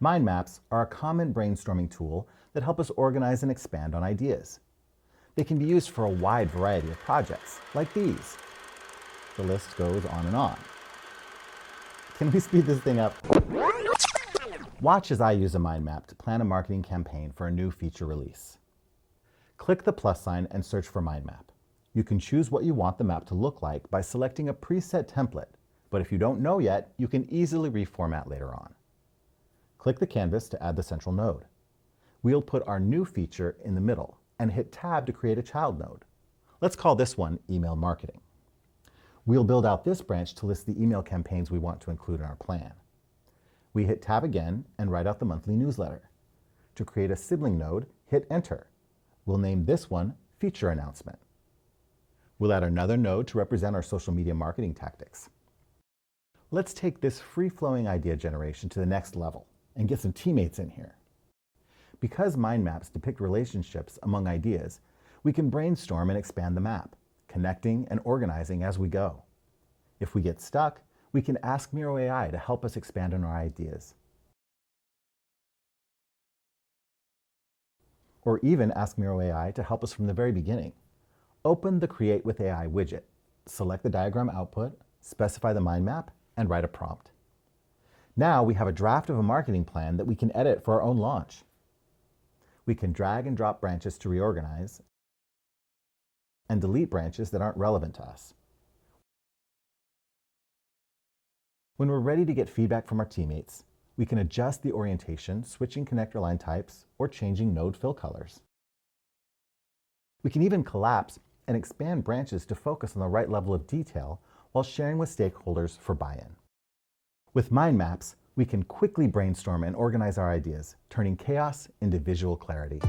Mind maps are a common brainstorming tool that help us organize and expand on ideas. They can be used for a wide variety of projects, like these. The list goes on and on. Can we speed this thing up? Watch as I use a mind map to plan a marketing campaign for a new feature release. Click the plus sign and search for mind map. You can choose what you want the map to look like by selecting a preset template, but if you don't know yet, you can easily reformat later on. Click the canvas to add the central node. We'll put our new feature in the middle and hit Tab to create a child node. Let's call this one Email Marketing. We'll build out this branch to list the email campaigns we want to include in our plan. We hit Tab again and write out the monthly newsletter. To create a sibling node, hit Enter. We'll name this one Feature Announcement. We'll add another node to represent our social media marketing tactics. Let's take this free-flowing idea generation to the next level and get some teammates in here. Because mind maps depict relationships among ideas, we can brainstorm and expand the map, connecting and organizing as we go. If we get stuck, we can ask Miro AI to help us expand on our ideas. Or even ask Miro AI to help us from the very beginning. Open the Create with AI widget, select the diagram output, specify the mind map, and write a prompt. Now we have a draft of a marketing plan that we can edit for our own launch. We can drag and drop branches to reorganize and delete branches that aren't relevant to us. When we're ready to get feedback from our teammates, we can adjust the orientation, switching connector line types or changing node fill colors. We can even collapse and expand branches to focus on the right level of detail while sharing with stakeholders for buy-in. With mind maps, we can quickly brainstorm and organize our ideas, turning chaos into visual clarity.